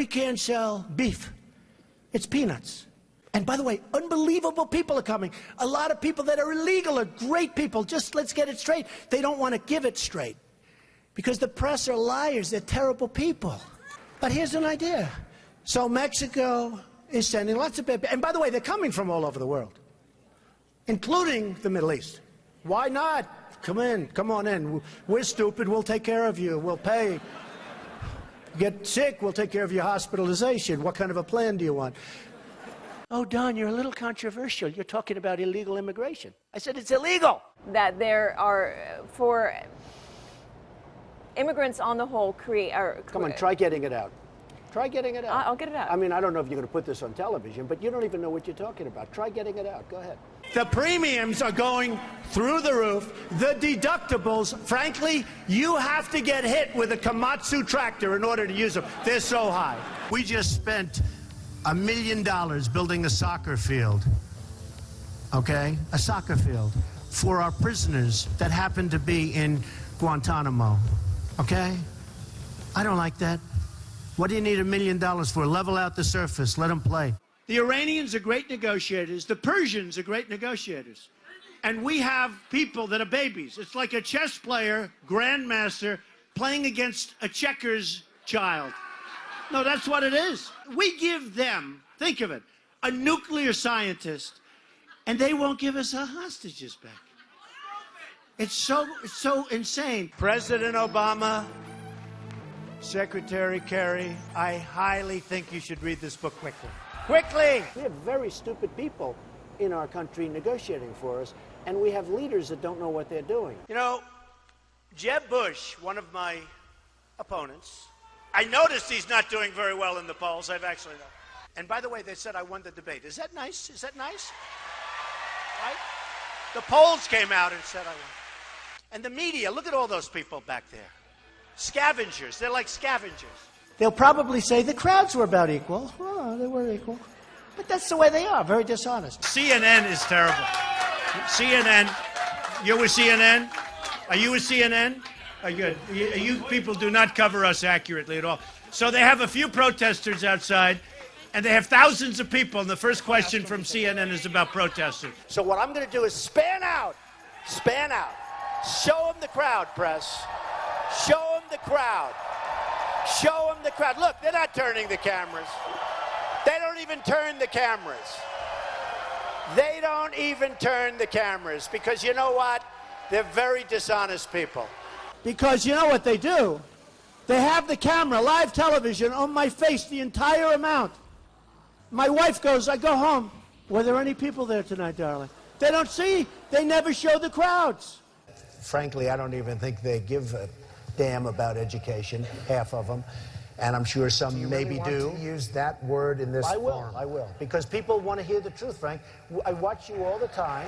can't sell beef. It's peanuts. And by the way, unbelievable people are coming. A lot of people that are illegal are great people. Just let's get it straight. They don't want to give it straight. Because the press are liars. They're terrible people. But here's an idea. So Mexico is sending lots of people. And by the way, they're coming from all over the world, including the Middle East. Why not? Come in. Come on in. We're stupid. We'll take care of you. We'll pay. Get sick. We'll take care of your hospitalization. What kind of a plan do you want? Oh, Don, you're a little controversial. You're talking about illegal immigration. I said it's illegal. That there are, for immigrants on the whole, Come on, try getting it out. Try getting it out. I'll get it out. I mean, I don't know if you're going to put this on television, but you don't even know what you're talking about. Try getting it out. Go ahead. The premiums are going through the roof. The deductibles, frankly, you have to get hit with a Komatsu tractor in order to use them. They're so high. We just spent $1 million building a soccer field, okay? A soccer field for our prisoners that happen to be in Guantanamo, okay? I don't like that. What do you need $1 million for? Level out the surface, let them play. The Iranians are great negotiators. The Persians are great negotiators. And we have people that are babies. It's like a chess player, grandmaster, playing against a checkers child. No, that's what it is. We give them, think of it, a nuclear scientist, and they won't give us our hostages back. It's so insane. President Obama, Secretary Kerry, I highly think you should read this book quickly. Quickly! We have very stupid people in our country negotiating for us, and we have leaders that don't know what they're doing. You know, Jeb Bush, one of my opponents, I noticed he's not doing very well in the polls. I've actually known. And by the way, they said I won the debate. Is that nice? Is that nice? Right? The polls came out and said I won. And the media, look at all those people back there. Scavengers. They're like scavengers. They'll probably say the crowds were about equal. Oh, they were equal. But that's the way they are, very dishonest. CNN is terrible. CNN. You're with CNN? Are you with CNN? Good. You people do not cover us accurately at all. So they have a few protesters outside, and they have thousands of people, and the first question from CNN is about protesters. So what I'm going to do is span out. Span out. Show them the crowd, press. Show them the crowd. Show them the crowd. Look, they're not turning the cameras. They don't even turn the cameras. They don't even turn the cameras because you know what? They're very dishonest people. Because you know what they do? They have the camera, live television, on my face the entire amount. My wife goes, I go home. Were there any people there tonight, darling? They don't see. They never show the crowds. Frankly, I don't even think they give a damn about education, half of them. And I'm sure some maybe do. Want to use that word in this form? I will. Because people want to hear the truth, Frank. I watch you all the time.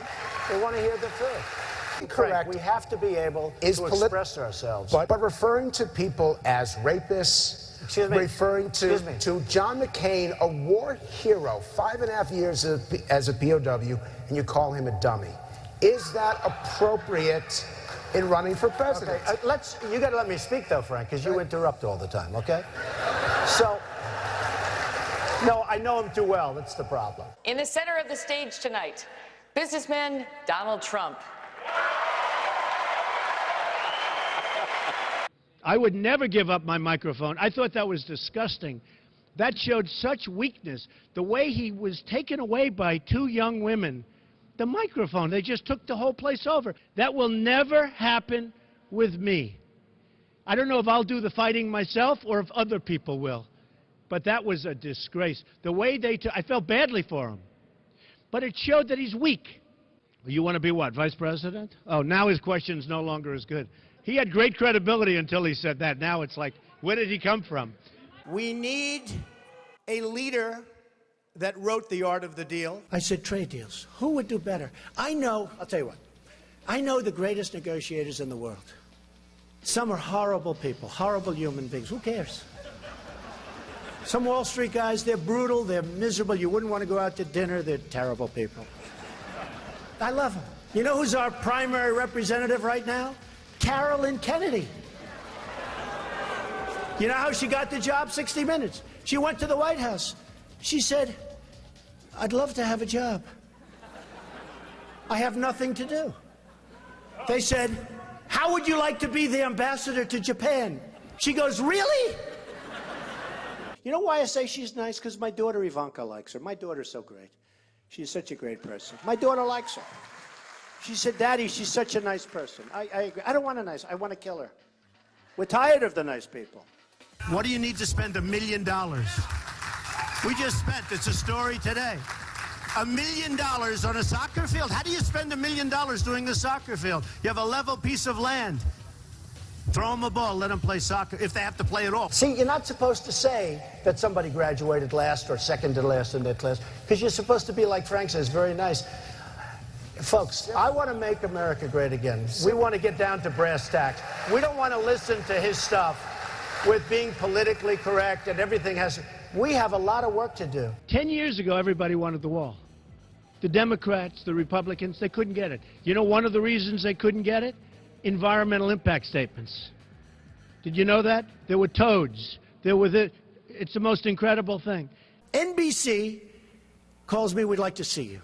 They want to hear the truth. Correct. We have to be able to express ourselves. But referring to people as rapists, referring to John McCain, a war hero, 5.5 years as a POW, and you call him a dummy. Is that appropriate in running for president? Okay, you got to let me speak, though, Frank, because you interrupt all the time, okay? So, no, I know him too well. That's the problem. In the center of the stage tonight, businessman Donald Trump. I would never give up my microphone. I thought that was disgusting. That showed such weakness. The way he was taken away by two young women. The microphone, they just took the whole place over. That will never happen with me. I don't know if I'll do the fighting myself or if other people will. But that was a disgrace. The way I felt badly for him. But it showed that he's weak. You want to be what, vice president? Oh, now his question's no longer as good. He had great credibility until he said that. Now it's like, where did he come from? We need a leader that wrote The Art of the Deal. I said trade deals. Who would do better? I know, I'll tell you what. I know the greatest negotiators in the world. Some are horrible people, horrible human beings. Who cares? Some Wall Street guys, they're brutal, they're miserable. You wouldn't want to go out to dinner. They're terrible people. I love them. You know who's our primary representative right now? Carolyn Kennedy. You know how she got the job? 60 Minutes. She went to the White House. She said, I'd love to have a job. I have nothing to do. They said, how would you like to be the ambassador to Japan? She goes, really? You know why I say she's nice? Because my daughter Ivanka likes her. My daughter's so great. She's such a great person. My daughter likes her. She said, Daddy, she's such a nice person. I agree. I don't want a nice, I want to kill her. We're tired of the nice people. What do you need to spend $1 million? We just spent, it's a story today, $1 million on a soccer field. How do you spend $1 million doing the soccer field? You have a level piece of land. Throw them a ball, let them play soccer, if they have to play at all. See, you're not supposed to say that somebody graduated last or second to last in their class, because you're supposed to be, like Frank says, very nice. Folks, I want to make America great again. We want to get down to brass tacks. We don't want to listen to his stuff with being politically correct and everything has... We have a lot of work to do. 10 years ago, everybody wanted the wall. The Democrats, the Republicans, they couldn't get it. You know one of the reasons they couldn't get it? Environmental impact statements. Did you know that? There were toads. There were it's the most incredible thing. NBC calls me, we'd like to see you.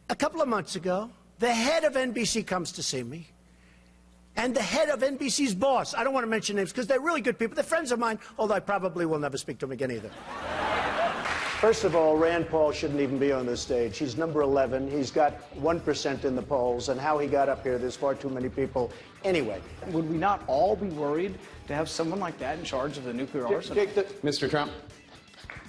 A couple of months ago, the head of NBC comes to see me. And the head of NBC's boss, I don't want to mention names because they're really good people. They're friends of mine, although I probably will never speak to them again either. First of all, Rand Paul shouldn't even be on this stage. He's number 11. He's got 1% in the polls, and how he got up here, there's far too many people. Anyway. Would we not all be worried to have someone like that in charge of the nuclear arsenal? Mr. Trump.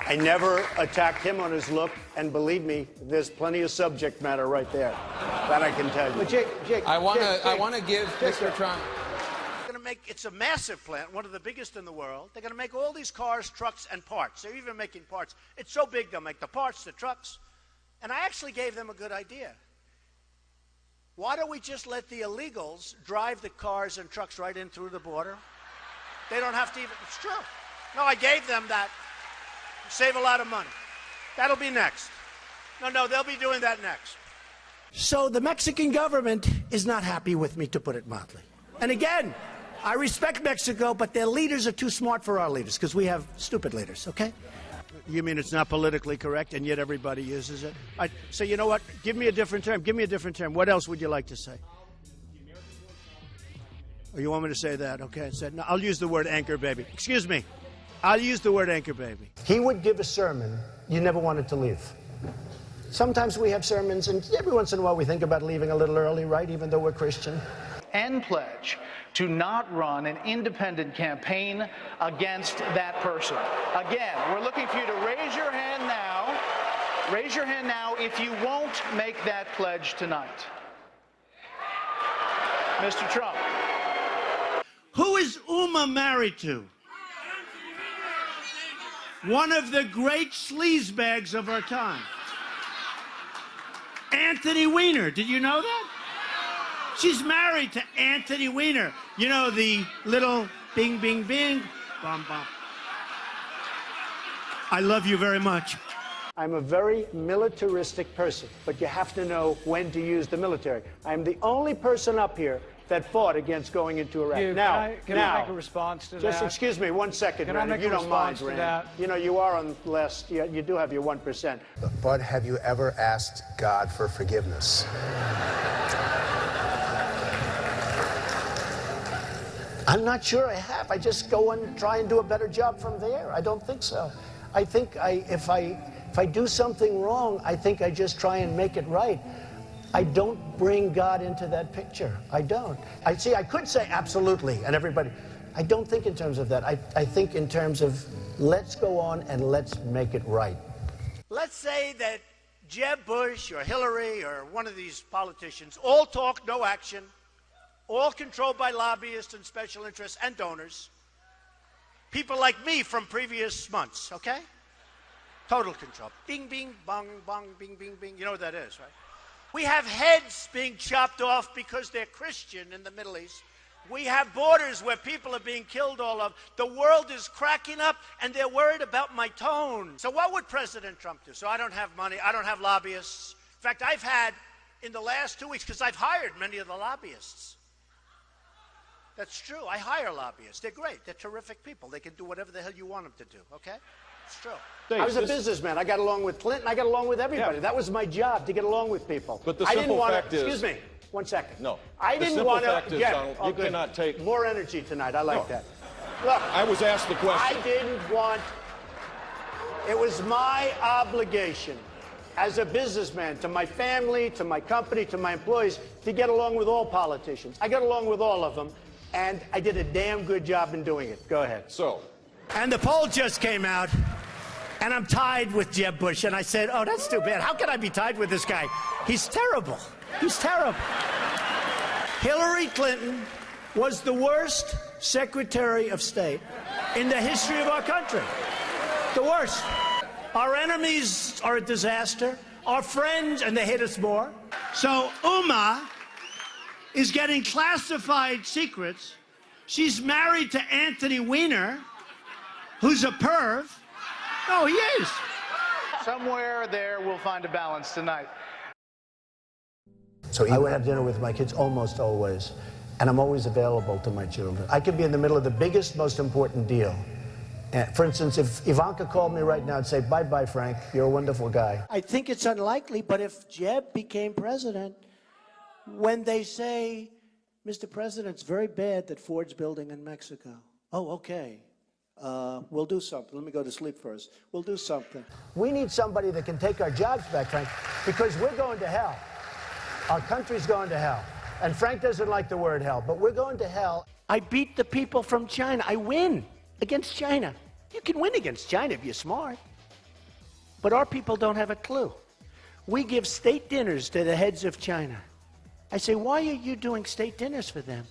I never attacked him on his look, and believe me, there's plenty of subject matter right there. That I can tell you. But Jake, I want to give Mr. Trump. It's a massive plant, one of the biggest in the world. They're going to make all these cars, trucks, and parts. They're even making parts. It's so big, they'll make the parts, the trucks. And I actually gave them a good idea. Why don't we just let the illegals drive the cars and trucks right in through the border? They don't have to even, it's true. No, I gave them that. Save a lot of money. That'll be next. No, they'll be doing that next. So the Mexican government is not happy with me, to put it mildly. And again, I respect Mexico, but their leaders are too smart for our leaders, because we have stupid leaders, okay? You mean it's not politically correct, and yet everybody uses it? So you know what? Give me a different term. Give me a different term. What else would you like to say? Oh, you want me to say that? Okay. No, I'll use the word anchor baby. Excuse me. I'll use the word anchor baby. He would give a sermon you never wanted to leave. Sometimes we have sermons, and every once in a while we think about leaving a little early, right, even though we're Christian. and pledge to not run an independent campaign against that person. Again, we're looking for you to raise your hand now. Raise your hand now if you won't make that pledge tonight. Mr. Trump. Who is Uma married to? One of the great sleazebags of our time. Anthony Weiner. Did you know that? She's married to Anthony Weiner. You know, the little bing, bing, bing, bum, bum. I love you very much. I'm a very militaristic person, but you have to know when to use the military. I'm the only person up here that fought against going into Iraq. Can I make a response to that? Just excuse me 1 second, Rand, if you don't mind, Rand. You know, you are on less, you do have your 1%. But have you ever asked God for forgiveness? I'm not sure I have. I just go and try and do a better job from there. I don't think so. I think if I do something wrong, I think I just try and make it right. I don't bring God into that picture. I don't. I could say absolutely, and everybody. I don't think in terms of that. I think in terms of let's go on and let's make it right. Let's say that Jeb Bush or Hillary or one of these politicians all talk, no action, all controlled by lobbyists and special interests and donors. People like me from previous months, okay? Total control. Bing, bing, bong, bong, bing, bing, bing. You know what that is, right? We have heads being chopped off because they're Christian in the Middle East. We have borders where people are being killed all over. The world is cracking up, and they're worried about my tone. So what would President Trump do? So I don't have money. I don't have lobbyists. In fact, I've had, in the last 2 weeks, because I've hired many of the lobbyists. That's true. I hire lobbyists. They're great. They're terrific people. They can do whatever the hell you want them to do, okay? It's true. Dave, I was a businessman. I got along with Clinton. I got along with everybody. Yeah. That was my job, to get along with people. But the I didn't simple want fact to, is... excuse me, 1 second. No. I The didn't simple want fact to... is, Donald, you cannot take... More energy tonight. I like No. that. Look. I was asked the question. I didn't want... It was my obligation as a businessman to my family, to my company, to my employees, to get along with all politicians. I got along with all of them, and I did a damn good job in doing it. Go ahead. So... And the poll just came out, and I'm tied with Jeb Bush. And I said, oh, that's too bad. How can I be tied with this guy? He's terrible. He's terrible. Hillary Clinton was the worst Secretary of State in the history of our country. The worst. Our enemies are a disaster. Our friends, and they hate us more. So Uma is getting classified secrets. She's married to Anthony Weiner, who's a perv. No, he is. Somewhere there we'll find a balance tonight. So I would have dinner with my kids almost always, and I'm always available to my children. I could be in the middle of the biggest, most important deal. For instance, if Ivanka called me right now and say, bye-bye, Frank, you're a wonderful guy. I think it's unlikely, but if Jeb became president, when they say, Mr. President, it's very bad that Ford's building in Mexico. Oh, okay. We'll do something. Let me go to sleep first. We'll do something. We need somebody that can take our jobs back, Frank, because we're going to hell. Our country's going to hell. And Frank doesn't like the word hell, but we're going to hell. I beat the people from China. I win against China. You can win against China if you're smart. But our people don't have a clue. We give state dinners to the heads of China. I say, why are you doing state dinners for them?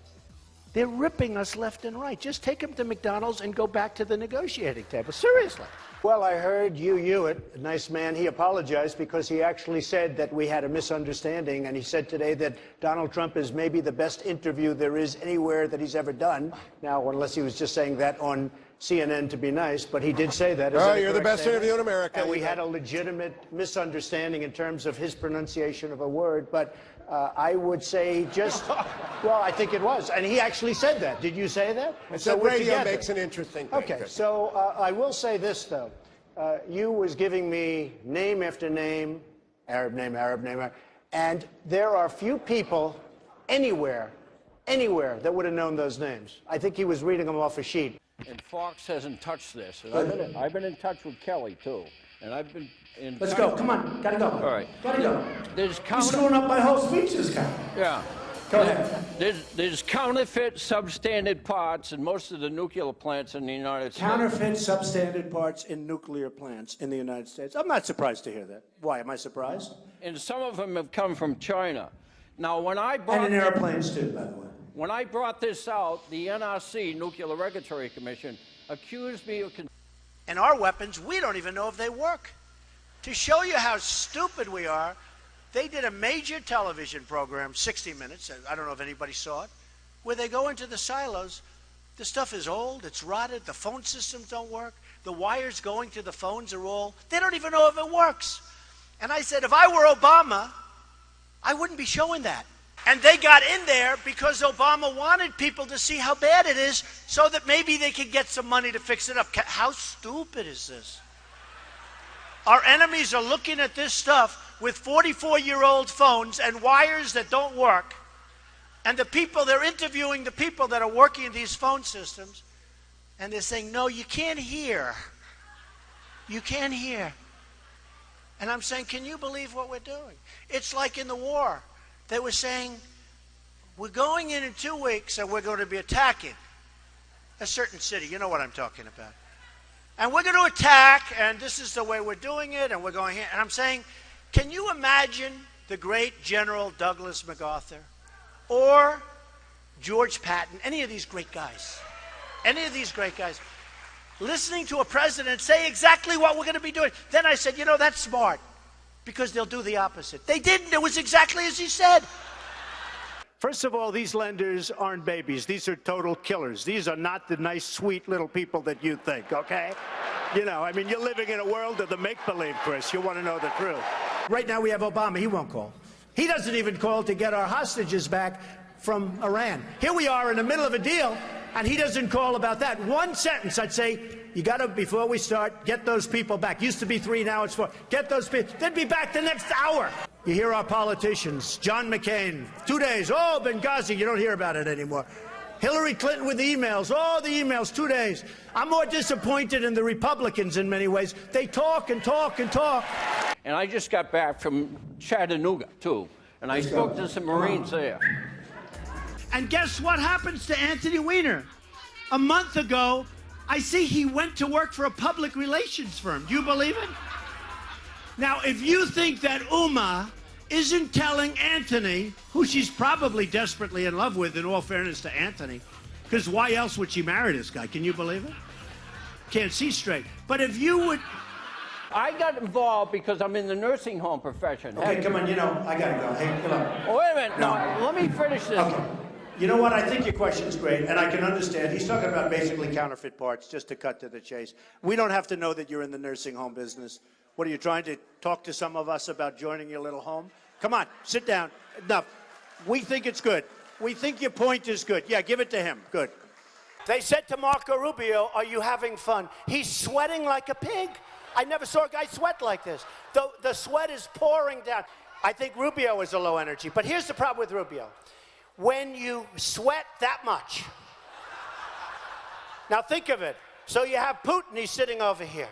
They're ripping us left and right. Just take them to McDonald's and go back to the negotiating table. Seriously. Well, I heard Hugh Hewitt, a nice man, he apologized because he actually said that we had a misunderstanding, and he said today that Donald Trump is maybe the best interview there is anywhere that he's ever done. Now, unless he was just saying that on CNN to be nice, but he did say that. Oh, you're the best interview in America. And we had a legitimate misunderstanding in terms of his pronunciation of a word, but I would say just, well, I think it was. And he actually said that. Did you say that? I said radio makes an interesting thing. Okay, so I will say this, though. You was giving me name after name, Arab name, and there are few people anywhere that would have known those names. I think he was reading them off a sheet. And Fox hasn't touched this. And I've been in touch with Kelly, too. And I've been in Let's go. Come on. Gotta go. All right. Gotta go. There's You're screwing up my whole speech, this guy. Yeah. Go ahead. There's counterfeit substandard parts in most of the nuclear plants in the United States. Counterfeit substandard parts in nuclear plants in the United States. I'm not surprised to hear that. Why? Am I surprised? And some of them have come from China. Now, when I brought... And in airplanes, too, by the way. When I brought this out, the NRC, Nuclear Regulatory Commission, accused me of... And our weapons, we don't even know if they work. To show you how stupid we are, they did a major television program, 60 Minutes, I don't know if anybody saw it, where they go into the silos. The stuff is old, it's rotted, the phone systems don't work, the wires going to the phones are all, they don't even know if it works. And I said, if I were Obama, I wouldn't be showing that. And they got in there because Obama wanted people to see how bad it is so that maybe they could get some money to fix it up. How stupid is this? Our enemies are looking at this stuff with 44-year-old phones and wires that don't work. And the people, they're interviewing the people that are working in these phone systems. And they're saying, no, you can't hear. You can't hear. And I'm saying, can you believe what we're doing? It's like in the war. They were saying, we're going in 2 weeks and we're going to be attacking a certain city. You know what I'm talking about. And we're going to attack, and this is the way we're doing it, and we're going here. And I'm saying, can you imagine the great General Douglas MacArthur or George Patton, any of these great guys, listening to a president say exactly what we're going to be doing? Then I said, you know, that's smart, because they'll do the opposite. They didn't. It was exactly as he said. First of all, these lenders aren't babies. These are total killers. These are not the nice, sweet little people that you think, okay? You know, I mean, you're living in a world of the make-believe, Chris. You want to know the truth. Right now we have Obama. He won't call. He doesn't even call to get our hostages back from Iran. Here we are in the middle of a deal, And he doesn't call about that. One sentence, I'd say, you got to, before we start, get those people back. Used to be 3, now it's 4. Get those people. They'd be back the next hour. You hear our politicians, John McCain, 2 days, oh, Benghazi, you don't hear about it anymore. Hillary Clinton with the emails, oh, the emails, 2 days. I'm more disappointed in the Republicans in many ways. They talk and talk and talk. And I just got back from Chattanooga, too, and I spoke to some Marines there. And guess what happens to Anthony Weiner? A month ago, I see he went to work for a public relations firm. Do you believe it? Now, if you think that Uma isn't telling Anthony, who she's probably desperately in love with, in all fairness to Anthony, because why else would she marry this guy? Can you believe it? Can't see straight. But if you would... I got involved because I'm in the nursing home profession. Okay, come on, you know, I got to go. Hey, come on. Oh, wait a minute. No, let me finish this. Okay. You know what? I think your question's great, and I can understand. He's talking about basically counterfeit parts, just to cut to the chase. We don't have to know that you're in the nursing home business. What are you trying to talk to some of us about joining your little home? Come on, sit down. Enough. We think it's good. We think your point is good. Yeah, give it to him. Good. They said to Marco Rubio, are you having fun? He's sweating like a pig. I never saw a guy sweat like this. The sweat is pouring down. I think Rubio is a low energy, but here's the problem with Rubio. When you sweat that much, now think of it. So you have Putin, he's sitting over here.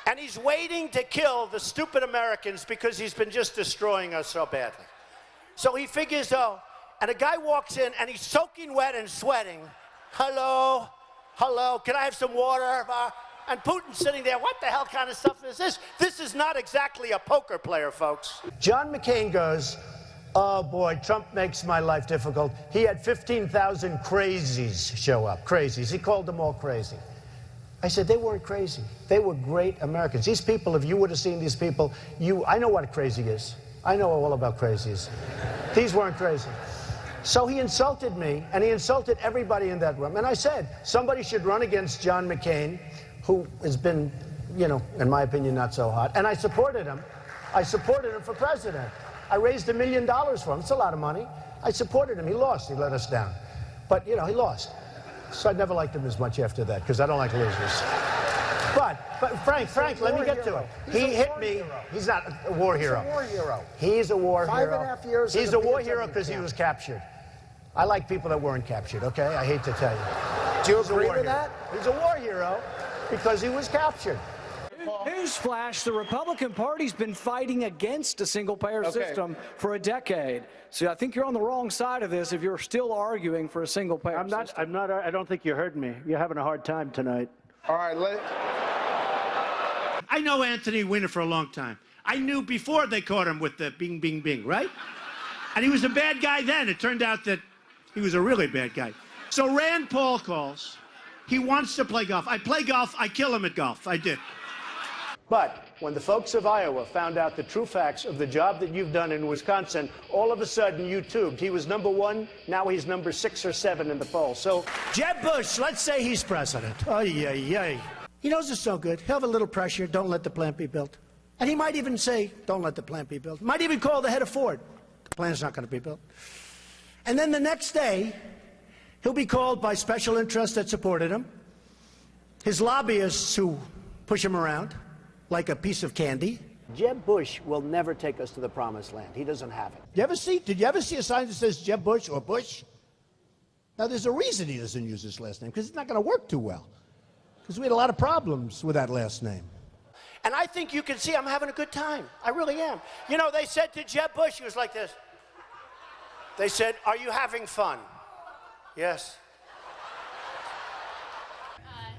And he's waiting to kill the stupid Americans because he's been just destroying us so badly. So he figures, oh, and a guy walks in and he's soaking wet and sweating. Hello, hello, can I have some water? And Putin's sitting there, what the hell kind of stuff is this? This is not exactly a poker player, folks. John McCain goes, oh boy, Trump makes my life difficult. He had 15,000 crazies show up, crazies. He called them all crazy. I said, they weren't crazy. They were great Americans. These people, if you would have seen these people, I know what a crazy is. I know all about crazies. These weren't crazy. So he insulted me, and he insulted everybody in that room. And I said, somebody should run against John McCain, who has been, you know, in my opinion, not so hot. And I supported him. I supported him for president. I raised $1 million for him. It's a lot of money. I supported him. He lost. He let us down. But, you know, he lost. So I never liked him as much after that, because I don't like losers. But Frank, let me get to it. He hit me. He's not a war hero. He's a war hero. He's a war hero. 5.5 years. He's a war hero because he was captured. I like people that weren't captured, okay? I hate to tell you. Do you agree with that? He's a war hero because he was captured. Newsflash, the Republican Party's been fighting against a single-payer system for a decade. So I think you're on the wrong side of this if you're still arguing for a single-payer system. I don't think you heard me. You're having a hard time tonight. All right, I know Anthony Weiner for a long time. I knew before they caught him with the bing, bing, bing, right? And he was a bad guy then. It turned out that he was a really bad guy. So Rand Paul calls. He wants to play golf. I play golf. I kill him at golf. I did. But when the folks of Iowa found out the true facts of the job that you've done in Wisconsin, all of a sudden you tubed. He was #1, now he's number 6 or 7 in the poll. So Jeb Bush, let's say he's president. Oh, yeah. He knows it's so good. He'll have a little pressure. Don't let the plant be built. And he might even say, don't let the plant be built. Might even call the head of Ford. The plant's not going to be built. And then the next day, he'll be called by special interests that supported him, his lobbyists who push him around like a piece of candy. Jeb Bush will never take us to the promised land. He doesn't have it. Did you ever see a sign that says Jeb Bush or Bush? Now, there's a reason he doesn't use his last name, because it's not going to work too well. Because we had a lot of problems with that last name. And I think you can see I'm having a good time. I really am. You know, they said to Jeb Bush, he was like this. They said, are you having fun? Yes.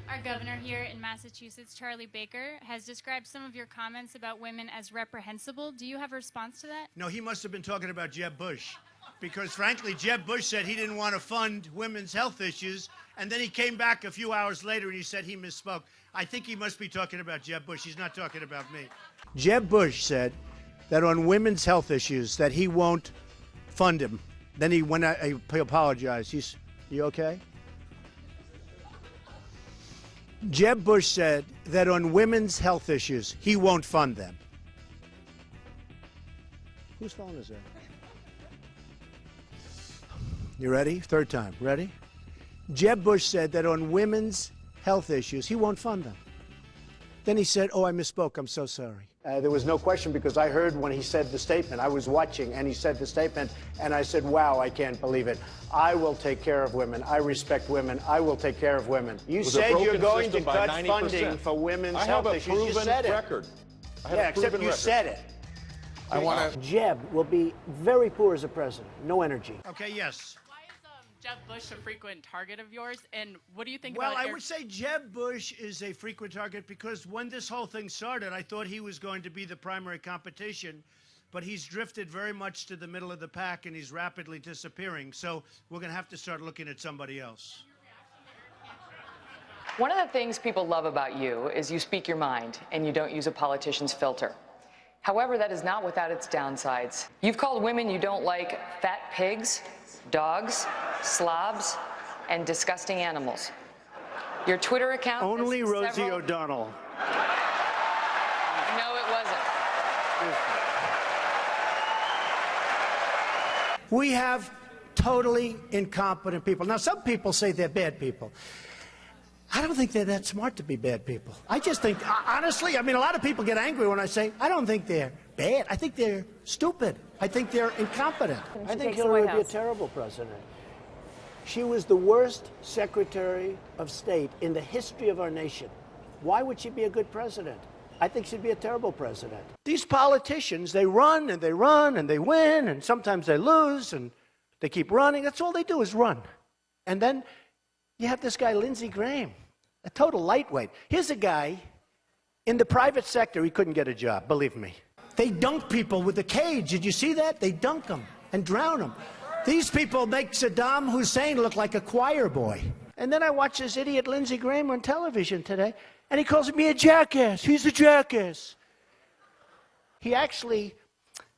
Our governor here in Massachusetts, Charlie Baker, has described some of your comments about women as reprehensible. Do you have a response to that? No, he must have been talking about Jeb Bush. Because, frankly, Jeb Bush said he didn't want to fund women's health issues, and then he came back a few hours later and he said he misspoke. I think he must be talking about Jeb Bush. He's not talking about me. Jeb Bush said that on women's health issues that he won't fund him. Then he went out, he apologized. You okay? Jeb Bush said that on women's health issues, he won't fund them. Whose phone is that? You ready? Third time. Ready? Jeb Bush said that on women's health issues, he won't fund them. Then he said, oh, I misspoke. I'm so sorry. There was no question because I heard when he said the statement. I was watching and he said the statement and I said, wow, I can't believe it. I will take care of women. I respect women. I will take care of women. You said you're going to cut funding for women's health issues. You said it. Yeah, except you said it. I want to. Jeb will be very poor as a president. No energy. Okay, yes. Why is Jeb Bush a frequent target of yours, and what do you think Well, about I would say Jeb Bush is a frequent target because when this whole thing started, I thought he was going to be the primary competition, but he's drifted very much to the middle of the pack and he's rapidly disappearing. So we're going to have to start looking at somebody else. One of the things people love about you is you speak your mind and you don't use a politician's filter. However, that is not without its downsides. You've called women you don't like fat pigs, dogs, slobs, and disgusting animals. Your Twitter account... Only Rosie O'Donnell. No, it wasn't. We have totally incompetent people. Now, some people say they're bad people. I don't think they're that smart to be bad people. I just think, honestly, I mean, a lot of people get angry when I say, I don't think they're bad. I think they're stupid. I think they're incompetent. I think Hillary would be a terrible president. She was the worst Secretary of State in the history of our nation. Why would she be a good president? I think she'd be a terrible president. These politicians, they run and they run and they win and sometimes they lose and they keep running. That's all they do is run. And then you have this guy, Lindsey Graham, a total lightweight. Here's a guy in the private sector, he couldn't get a job, believe me. They dunk people with a cage. Did you see that? They dunk them and drown them. These people make Saddam Hussein look like a choir boy. And then I watch this idiot Lindsey Graham on television today, and he calls me a jackass. He's a jackass. He actually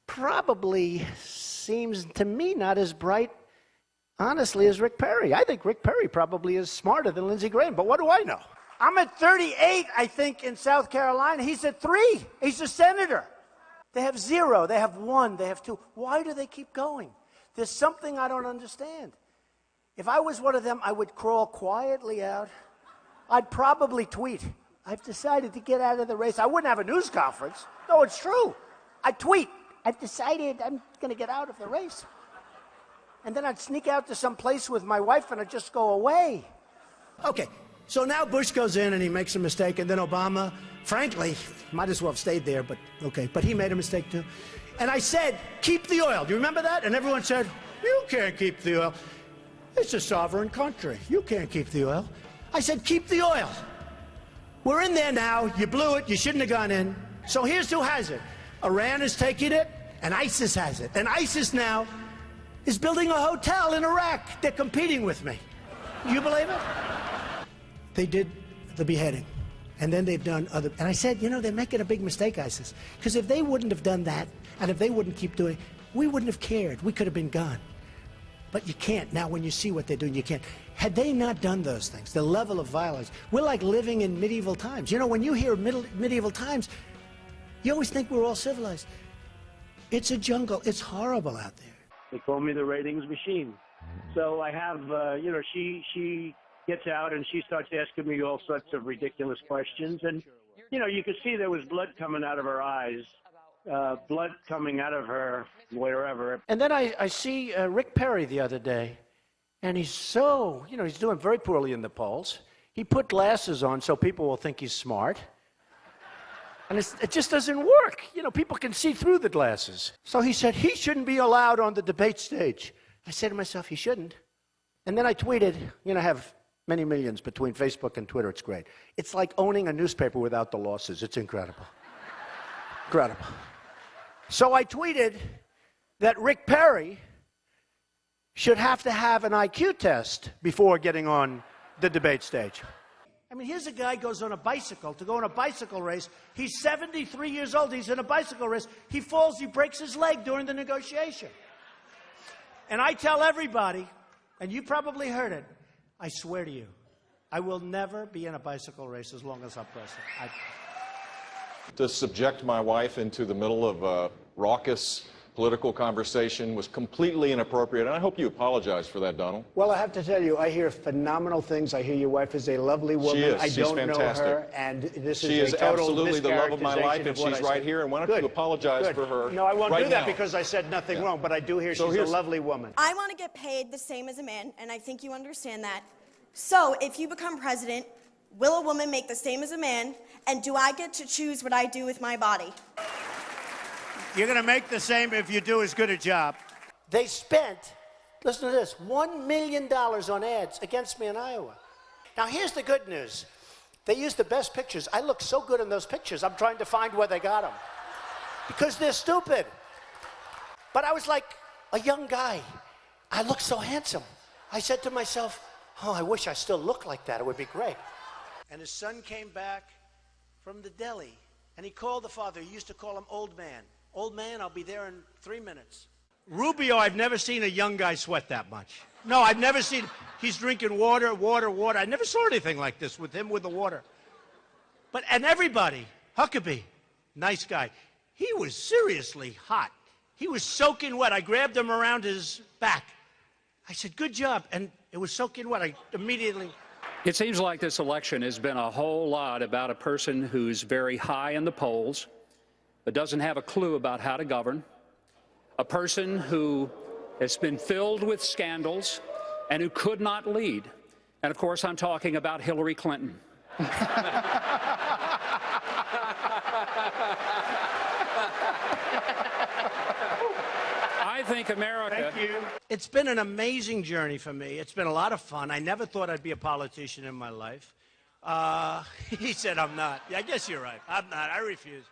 probably seems to me not as bright, honestly, as Rick Perry. I think Rick Perry probably is smarter than Lindsey Graham, but what do I know? I'm at 38, I think, in South Carolina. He's at 3. He's a senator. They have 0, they have 1, they have 2. Why do they keep going? There's something I don't understand. If I was one of them, I would crawl quietly out. I'd probably tweet, I've decided to get out of the race. I wouldn't have a news conference. No, it's true. I'd tweet, I've decided I'm going to get out of the race. And then I'd sneak out to some place with my wife and I'd just go away. Okay, so now Bush goes in and he makes a mistake, and then Obama, frankly, might as well have stayed there, but okay, but he made a mistake too. And I said, keep the oil. Do you remember that? And everyone said, you can't keep the oil. It's a sovereign country. You can't keep the oil. I said, keep the oil. We're in there now. You blew it. You shouldn't have gone in. So here's who has it. Iran is taking it, and ISIS has it. And ISIS now is building a hotel in Iraq. They're competing with me. Do you believe it? They did the beheading. And then they've done other... And I said, you know, they're making a big mistake, ISIS. Because if they wouldn't have done that, and if they wouldn't keep doing it, we wouldn't have cared. We could have been gone. But you can't. Now, when you see what they're doing, you can't. Had they not done those things, the level of violence, we're like living in medieval times. You know, when you hear medieval times, you always think we're all civilized. It's a jungle. It's horrible out there. They call me the ratings machine. So I have, you know, she gets out and she starts asking me all sorts of ridiculous questions. And, you know, you could see there was blood coming out of her eyes, blood coming out of her wherever. And then I see Rick Perry the other day, and he's so, you know, he's doing very poorly in the polls. He put glasses on so people will think he's smart. And it just doesn't work. You know, people can see through the glasses. So he said he shouldn't be allowed on the debate stage. I said to myself, he shouldn't. And then I tweeted, you know, I have many millions between Facebook and Twitter. It's great. It's like owning a newspaper without the losses. It's incredible. Incredible. So I tweeted that Rick Perry should have to have an IQ test before getting on the debate stage. I mean, here's a guy goes on a bicycle to go on a bicycle race. He's 73 years old. He's in a bicycle race. He falls. He breaks his leg during the negotiation. And I tell everybody, and you probably heard it, I swear to you, I will never be in a bicycle race as long as I'm president. To subject my wife into the middle of a raucous political conversation was completely inappropriate, and I hope you apologize for that, Donald. Well, I have to tell you, I hear phenomenal things. I hear your wife is a lovely woman. She is. I She's don't fantastic. know her, and this She is is a total absolutely the love of my life, and mischaracterization of she's what I right said. here, and why don't Good. you apologize Good. for her? No, I won't right do that now. because I said nothing wrong, but I do hear So she's a here's- lovely woman. I want to get paid the same as a man, and I think you understand that. So, if you become president, will a woman make the same as a man, and do I get to choose what I do with my body? You're going to make the same if you do as good a job. They spent, listen to this, $1 million on ads against me in Iowa. Now, here's the good news. They used the best pictures. I look so good in those pictures, I'm trying to find where they got them. Because they're stupid. But I was like a young guy. I looked so handsome. I said to myself, oh, I wish I still looked like that. It would be great. And his son came back from the deli, and he called the father. He used to call him Old Man. Old Man, I'll be there in 3 minutes. Rubio, I've never seen a young guy sweat that much. No, I've never seen, he's drinking water. I never saw anything like this with him with the water. And everybody, Huckabee, nice guy, he was seriously hot. He was soaking wet. I grabbed him around his back. I said, good job. And it was soaking wet. I immediately... It seems like this election has been a whole lot about a person who's very high in the polls, but doesn't have a clue about how to govern, a person who has been filled with scandals and who could not lead. And of course, I'm talking about Hillary Clinton. I think America... Thank you. It's been an amazing journey for me. It's been a lot of fun. I never thought I'd be a politician in my life. He said I'm not. Yeah, I guess you're right. I'm not. I refuse.